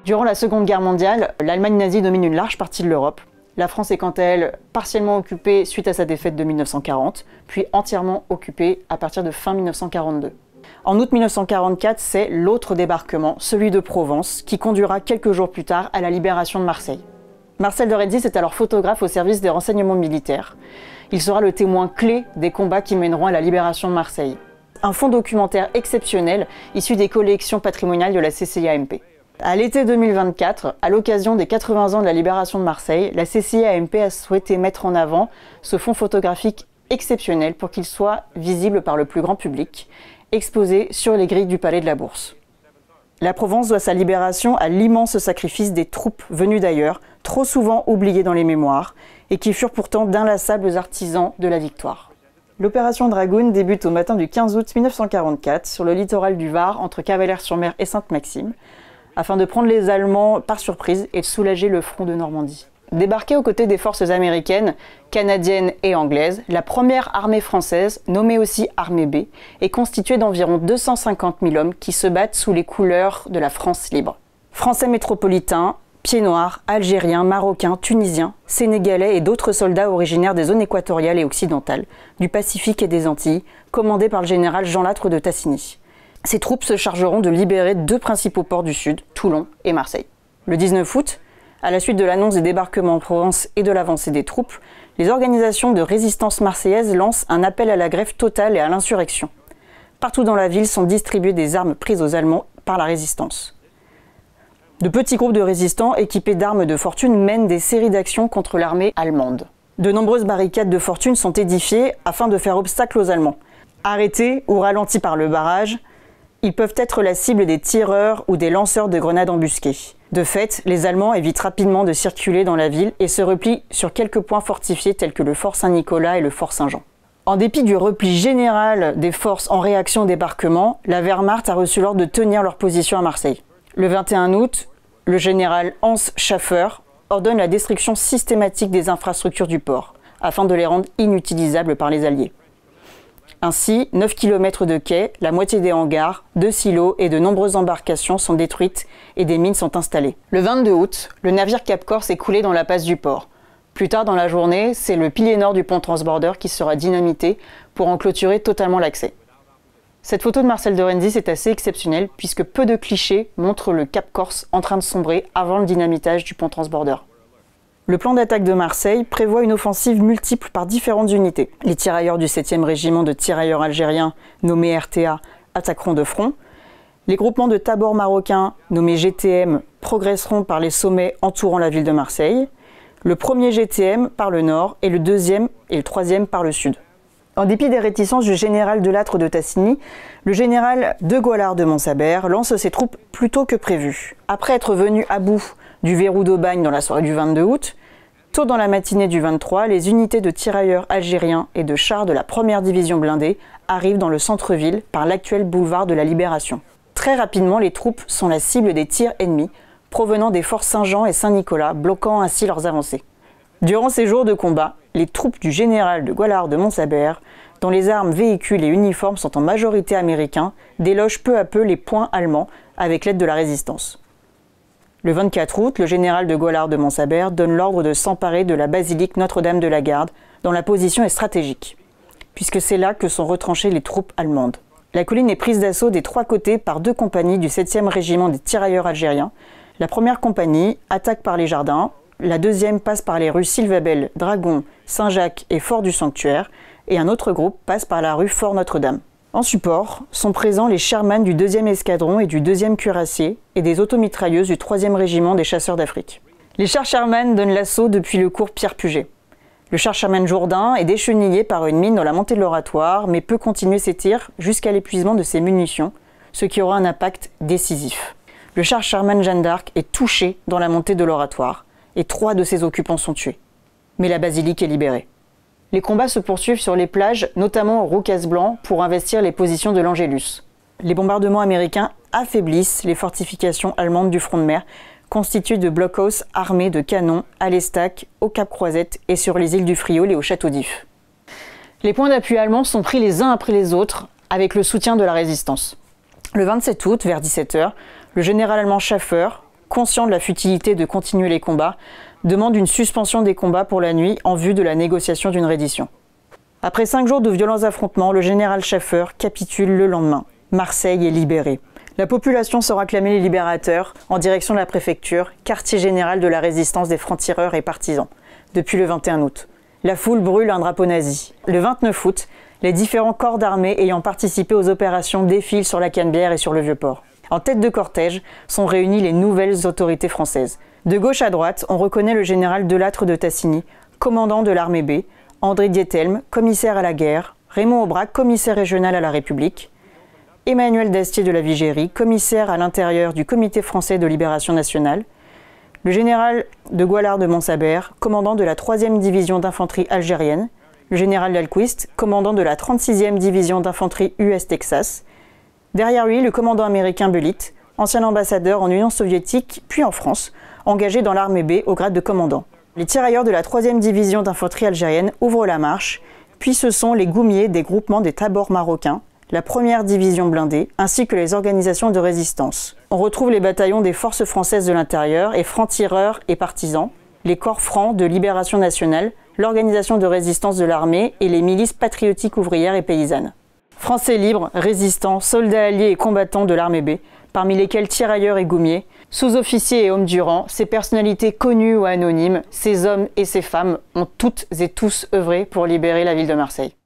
Durant la Seconde Guerre mondiale, l'Allemagne nazie domine une large partie de l'Europe. La France est quant à elle partiellement occupée suite à sa défaite de 1940, puis entièrement occupée à partir de fin 1942. En août 1944, c'est l'autre débarquement, celui de Provence, qui conduira quelques jours plus tard à la libération de Marseille. Marcel de Rensis est alors photographe au service des renseignements militaires. Il sera le témoin clé des combats qui mèneront à la libération de Marseille. Un fonds documentaire exceptionnel issu des collections patrimoniales de la CCIAMP. À l'été 2024, à l'occasion des 80 ans de la libération de Marseille, la CCIAMP a souhaité mettre en avant ce fonds photographique exceptionnel pour qu'il soit visible par le plus grand public, exposé sur les grilles du Palais de la Bourse. La Provence doit sa libération à l'immense sacrifice des troupes venues d'ailleurs, trop souvent oubliées dans les mémoires, et qui furent pourtant d'inlassables artisans de la victoire. L'opération Dragoon débute au matin du 15 août 1944 sur le littoral du Var entre Cavalères-sur-Mer et Sainte-Maxime, afin de prendre les Allemands par surprise et de soulager le front de Normandie. Débarquée aux côtés des forces américaines, canadiennes et anglaises, la première armée française, nommée aussi Armée B, est constituée d'environ 250 000 hommes qui se battent sous les couleurs de la France libre. Français métropolitains, pieds noirs, algériens, marocains, tunisiens, sénégalais et d'autres soldats originaires des zones équatoriales et occidentales, du Pacifique et des Antilles, commandés par le général Jean Lattre de Tassigny. Ces troupes se chargeront de libérer deux principaux ports du Sud, Toulon et Marseille. Le 19 août, à la suite de l'annonce des débarquements en Provence et de l'avancée des troupes, les organisations de résistance marseillaises lancent un appel à la grève totale et à l'insurrection. Partout dans la ville sont distribuées des armes prises aux Allemands par la résistance. De petits groupes de résistants équipés d'armes de fortune mènent des séries d'actions contre l'armée allemande. De nombreuses barricades de fortune sont édifiées afin de faire obstacle aux Allemands. Arrêtés ou ralentis par le barrage, ils peuvent être la cible des tireurs ou des lanceurs de grenades embusquées. De fait, les Allemands évitent rapidement de circuler dans la ville et se replient sur quelques points fortifiés tels que le fort Saint-Nicolas et le fort Saint-Jean. En dépit du repli général des forces en réaction au débarquement, la Wehrmacht a reçu l'ordre de tenir leur position à Marseille. Le 21 août, le général Hans Schaffer ordonne la destruction systématique des infrastructures du port, afin de les rendre inutilisables par les Alliés. Ainsi, 9 km de quais, la moitié des hangars, 2 silos et de nombreuses embarcations sont détruites et des mines sont installées. Le 22 août, le navire Cap Corse est coulé dans la passe du port. Plus tard dans la journée, c'est le pilier nord du pont Transborder qui sera dynamité pour en clôturer totalement l'accès. Cette photo de Marcel de Rensis est assez exceptionnelle puisque peu de clichés montrent le Cap Corse en train de sombrer avant le dynamitage du pont Transborder. Le plan d'attaque de Marseille prévoit une offensive multiple par différentes unités. Les tirailleurs du 7e régiment de tirailleurs algériens, nommé RTA, attaqueront de front. Les groupements de tabors marocains, nommés GTM, progresseront par les sommets entourant la ville de Marseille. Le premier GTM par le nord et le deuxième et le troisième par le sud. En dépit des réticences du général de Lattre de Tassigny, le général de Goualard de Montsabert lance ses troupes plus tôt que prévu. Après être venu à bout du verrou d'Aubagne dans la soirée du 22 août, tôt dans la matinée du 23, les unités de tirailleurs algériens et de chars de la 1re division blindée arrivent dans le centre-ville par l'actuel boulevard de la Libération. Très rapidement, les troupes sont la cible des tirs ennemis provenant des forts Saint-Jean et Saint-Nicolas, bloquant ainsi leurs avancées. Durant ces jours de combat, les troupes du général de Goualard de Montsabert, dont les armes, véhicules et uniformes sont en majorité américains, délogent peu à peu les points allemands avec l'aide de la résistance. Le 24 août, le général de Goualard de Montsabert donne l'ordre de s'emparer de la basilique Notre-Dame de la Garde, dont la position est stratégique, puisque c'est là que sont retranchées les troupes allemandes. La colline est prise d'assaut des 3 côtés par 2 compagnies du 7e régiment des tirailleurs algériens. La première compagnie attaque par les jardins, la deuxième passe par les rues Sylvabelle, Dragon, Saint-Jacques et Fort du Sanctuaire, et un autre groupe passe par la rue Fort Notre-Dame. En support sont présents les Sherman du 2e escadron et du 2e cuirassier et des automitrailleuses du 3e régiment des chasseurs d'Afrique. Les chars Sherman donnent l'assaut depuis le cours Pierre Puget. Le char Sherman Jourdain est déchenillé par une mine dans la montée de l'Oratoire, mais peut continuer ses tirs jusqu'à l'épuisement de ses munitions, ce qui aura un impact décisif. Le char Sherman Jeanne d'Arc est touché dans la montée de l'Oratoire, et 3 de ses occupants sont tués. Mais la basilique est libérée. Les combats se poursuivent sur les plages, notamment au Roucas-Blanc, pour investir les positions de l'Angélus. Les bombardements américains affaiblissent les fortifications allemandes du front de mer, constituées de blockhaus armés de canons à l'Estac, au Cap Croisette et sur les îles du Frioul et au Château d'If. Les points d'appui allemands sont pris les uns après les autres, avec le soutien de la résistance. Le 27 août, vers 17 h, le général allemand Schaffer conscient de la futilité de continuer les combats, demande une suspension des combats pour la nuit en vue de la négociation d'une reddition. Après 5 jours de violents affrontements, le général Schaffer capitule le lendemain. Marseille est libérée. La population saura clamer les libérateurs en direction de la préfecture, quartier général de la résistance des francs-tireurs et partisans, depuis le 21 août. La foule brûle un drapeau nazi. Le 29 août, les différents corps d'armée ayant participé aux opérations défilent sur la Canebière et sur le Vieux-Port. En tête de cortège sont réunies les nouvelles autorités françaises. De gauche à droite, on reconnaît le général Delattre de Tassigny, commandant de l'armée B, André Diethelm, commissaire à la guerre, Raymond Aubrac, commissaire régional à la République, Emmanuel Dastier de la Vigérie, commissaire à l'intérieur du Comité français de libération nationale, le général de Goualard de Montsabert, commandant de la 3e division d'infanterie algérienne, le général Dahlquist, commandant de la 36e division d'infanterie US Texas. Derrière lui, le commandant américain Bullitt, ancien ambassadeur en Union soviétique puis en France, engagé dans l'armée B au grade de commandant. Les tirailleurs de la 3e division d'infanterie algérienne ouvrent la marche, puis ce sont les goumiers des groupements des Tabors marocains, la 1re division blindée, ainsi que les organisations de résistance. On retrouve les bataillons des forces françaises de l'intérieur et francs-tireurs et partisans, les corps francs de libération nationale, l'organisation de résistance de l'armée et les milices patriotiques ouvrières et paysannes. Français libres, résistants, soldats alliés et combattants de l'armée B, parmi lesquels tirailleurs et goumiers, sous-officiers et hommes du rang, ces personnalités connues ou anonymes, ces hommes et ces femmes ont toutes et tous œuvré pour libérer la ville de Marseille.